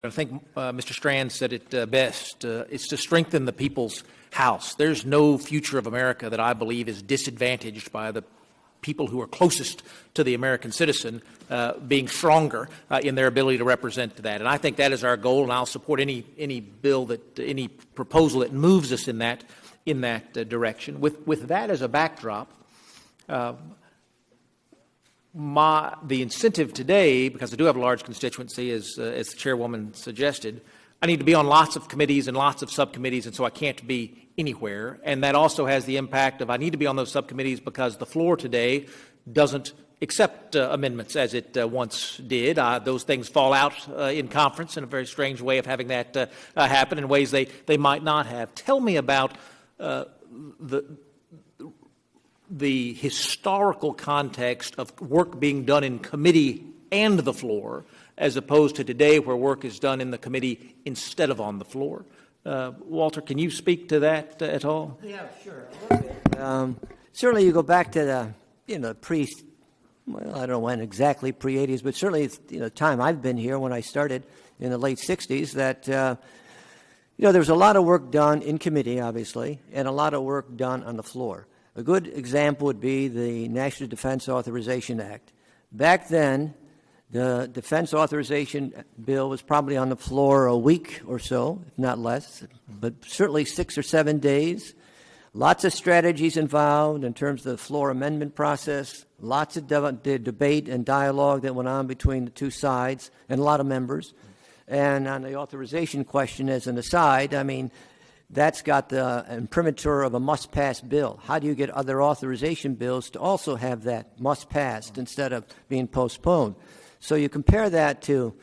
I think Mr. Strand said it best. It's to strengthen the people's house. There's no future of America that I believe is disadvantaged by the people who are closest to the American citizen being stronger in their ability to represent that. And I think that is our goal, and I'll support any any proposal that moves us in that direction. With that as a backdrop, the incentive today, because I do have a large constituency, as the chairwoman suggested, I need to be on lots of committees and lots of subcommittees, and so I can't be anywhere. And that also has the impact of I need to be on those subcommittees because the floor today doesn't accept amendments as it once did. Those things fall out in conference in a very strange way of having that happen in ways they might not have. Tell me about the historical context of work being done in committee and the floor, as opposed to today where work is done in the committee instead of on the floor. Walter, can you speak to that at all? Yeah, sure. Certainly you go back to the, I don't know when exactly, pre-'80s, but certainly the time I've been here when I started in the late 60s that, there was a lot of work done in committee, obviously, and a lot of work done on the floor. A good example would be the National Defense Authorization Act. Back then, the Defense Authorization Bill was probably on the floor a week or so, if not less, but certainly 6 or 7 days. Lots of strategies involved in terms of the floor amendment process, lots of debate and dialogue that went on between the two sides and a lot of members. And on the authorization question, as an aside, that's got the imprimatur of a must-pass bill. How do you get other authorization bills to also have that must-pass instead of being postponed? So you compare that to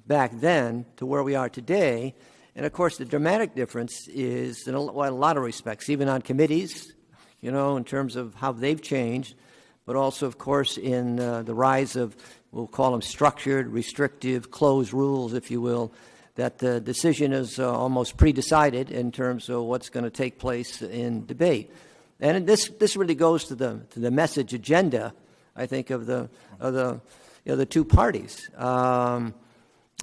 back then to where we are today, and of course the dramatic difference is in a lot of respects, even on committees, in terms of how they've changed, but also, of course, in the rise of, we'll call them structured, restrictive, closed rules, if you will, that the decision is almost pre-decided in terms of what's going to take place in debate. And this really goes to the message agenda, I think, of the two parties.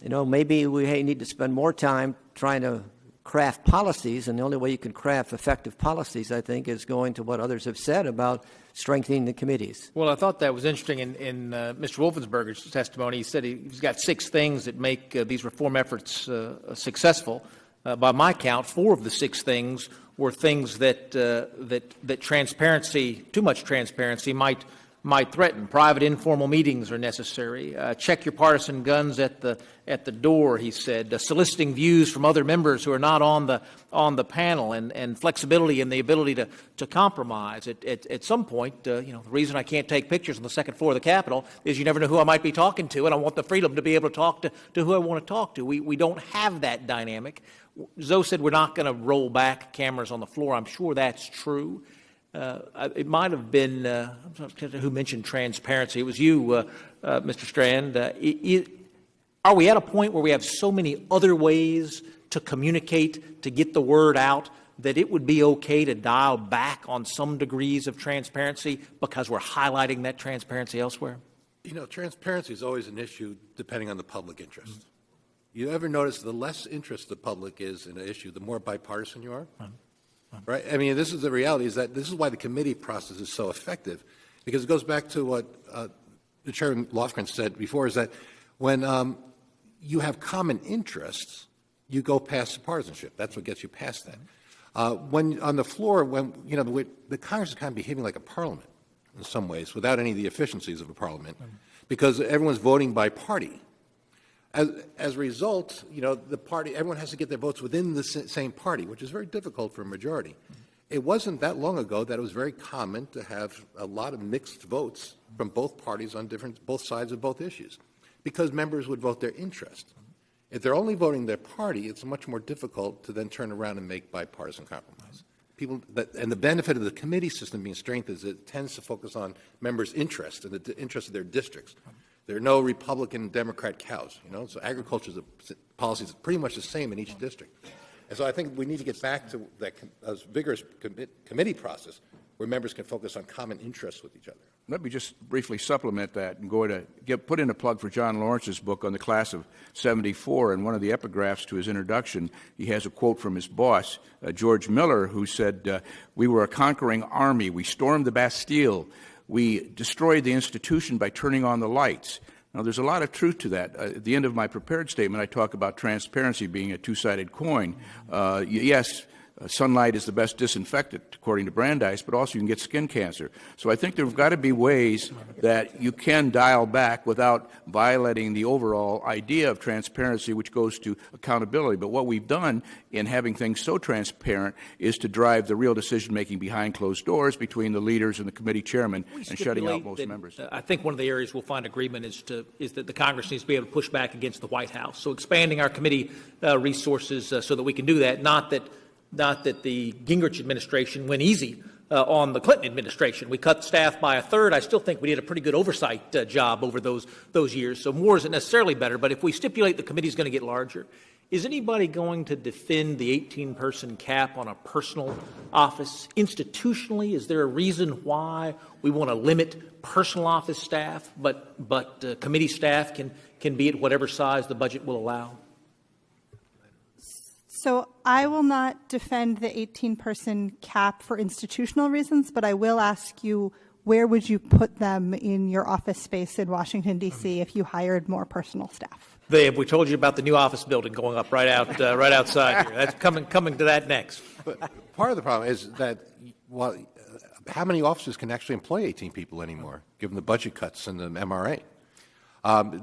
Maybe we need to spend more time trying to craft policies, and the only way you can craft effective policies, I think, is going to what others have said about strengthening the committees. Well, I thought that was interesting in Mr. Wolfensberger's testimony. He said he's got 6 things that make these reform efforts successful. By my count, 4 of the 6 things were things that transparency, too much transparency, might threaten. Private informal meetings are necessary. Check your partisan guns at the door, he said. Soliciting views from other members who are not on the panel, and flexibility and the ability to compromise. At some point, the reason I can't take pictures on the second floor of the Capitol is you never know who I might be talking to, and I want the freedom to be able to talk to who I want to talk to. We don't have that dynamic. Zoe said we're not going to roll back cameras on the floor. I'm sure that's true. It might have been, I'm not sure who mentioned transparency. It was you, Mr. Strand. Are we at a point where we have so many other ways to communicate, to get the word out, that it would be okay to dial back on some degrees of transparency because we're highlighting that transparency elsewhere? Transparency is always an issue depending on the public interest. Mm-hmm. You ever notice the less interest the public is in an issue, the more bipartisan you are? Mm-hmm. Right? This is the reality, is that this is why the committee process is so effective, because it goes back to what the Chairman Lofgren said before, is that when you have common interests, you go past partisanship. That's what gets you past that. When on the floor, the Congress is kind of behaving like a parliament in some ways, without any of the efficiencies of a parliament, because everyone's voting by party. As a result, the party, everyone has to get their votes within the same party, which is very difficult for a majority. It wasn't that long ago that it was very common to have a lot of mixed votes from both parties on both sides of both issues, because members would vote their interest. If they're only voting their party, it's much more difficult to then turn around and make bipartisan compromise. And the benefit of the committee system being strengthened is it tends to focus on members' interest and the interest of their districts. There are no Republican and Democrat cows, so agriculture policy is pretty much the same in each district. And so I think we need to get back to that vigorous committee process where members can focus on common interests with each other. Let me just briefly supplement that and go to put in a plug for John Lawrence's book on the class of '74. And one of the epigraphs to his introduction, he has a quote from his boss, George Miller, who said, "We were a conquering army. We stormed the Bastille. We destroyed the institution by turning on the lights." Now, there's a lot of truth to that. At the end of my prepared statement, I talk about transparency being a two-sided coin. Yes, sunlight is the best disinfectant, according to Brandeis, but also you can get skin cancer. So I think there have got to be ways that you can dial back without violating the overall idea of transparency, which goes to accountability. But what we've done in having things so transparent is to drive the real decision-making behind closed doors between the leaders and the committee chairman and shutting out most members. I think one of the areas we'll find agreement is that the Congress needs to be able to push back against the White House. So expanding our committee resources so that we can do that, not that the Gingrich administration went easy on the Clinton administration. We cut staff by a third. I still think we did a pretty good oversight job over those years. So more isn't necessarily better. But if we stipulate the committee is going to get larger, is anybody going to defend the 18-person cap on a personal office? Institutionally, is there a reason why we want to limit personal office staff, but committee staff can be at whatever size the budget will allow? So I will not defend the 18-person cap for institutional reasons, but I will ask you, where would you put them in your office space in Washington, D.C. if you hired more personal staff? We told you about the new office building going up right outside here. That's coming to that next. But part of the problem is that, well, how many offices can actually employ 18 people anymore, given the budget cuts and the MRA?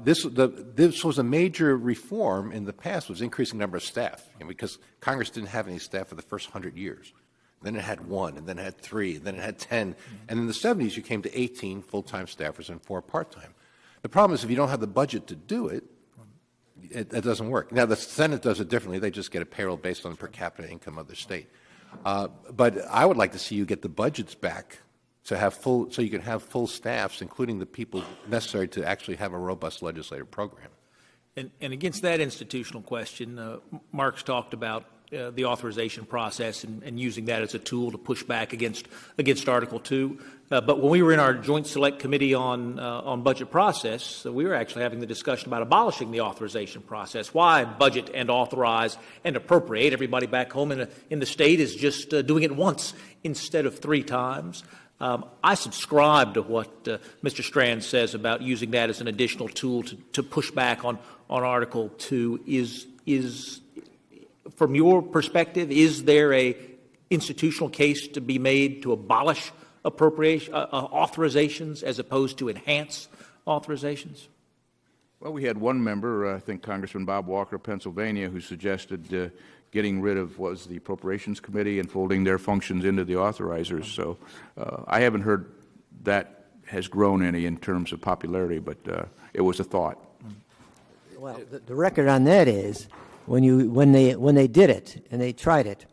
This was a major reform in the past, was increasing the number of staff, because Congress didn't have any staff for the first 100 years. Then it had 1, and then it had 3, and then it had 10. And in the 70s, you came to 18 full-time staffers and 4 part-time. The problem is if you don't have the budget to do it, it doesn't work. Now, the Senate does it differently. They just get a payroll based on the per capita income of their state. But I would like to see you get the budgets back to have so you can have full staffs, including the people necessary to actually have a robust legislative program. And against that institutional question, Mark's talked about the authorization process and using that as a tool to push back against Article 2. But when we were in our Joint Select Committee on budget process, we were actually having the discussion about abolishing the authorization process. Why budget and authorize and appropriate? Everybody back home in the state is just doing it once instead of 3 times. I subscribe to what Mr. Strand says about using that as an additional tool to push back on Article 2. Is from your perspective, is there a institutional case to be made to abolish appropriation authorizations as opposed to enhance authorizations? Well, we had one member, I think Congressman Bob Walker of Pennsylvania, who suggested getting rid of the Appropriations Committee and folding their functions into the authorizers. So I haven't heard that has grown any in terms of popularity, but it was a thought. Well, the record on that is when they did it and they tried it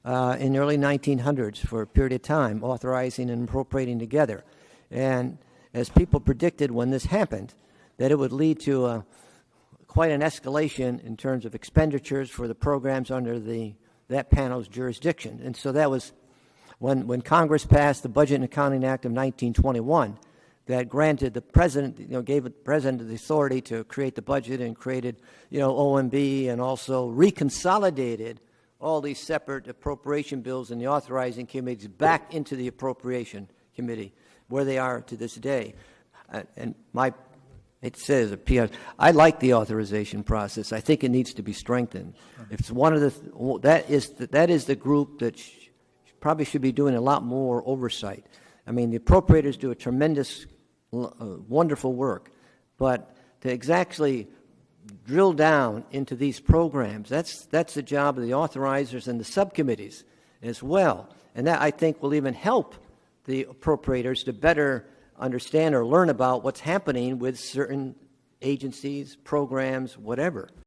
in the early 1900s for a period of time, authorizing and appropriating together, and as people predicted when this happened, that it would lead to quite an escalation in terms of expenditures for the programs under that panel's jurisdiction. And so that was when Congress passed the Budget and Accounting Act of 1921 that granted the president, gave the president the authority to create the budget and created, OMB, and also reconsolidated all these separate appropriation bills and the authorizing committees back into the appropriation committee, where they are to this day. It says, I like the authorization process. I think it needs to be strengthened. It's one of that is the group that probably should be doing a lot more oversight. I mean, the appropriators do a tremendous, wonderful work, but to exactly drill down into these programs, that's the job of the authorizers and the subcommittees as well. And that, I think, will even help the appropriators to better understand or learn about what's happening with certain agencies, programs, whatever.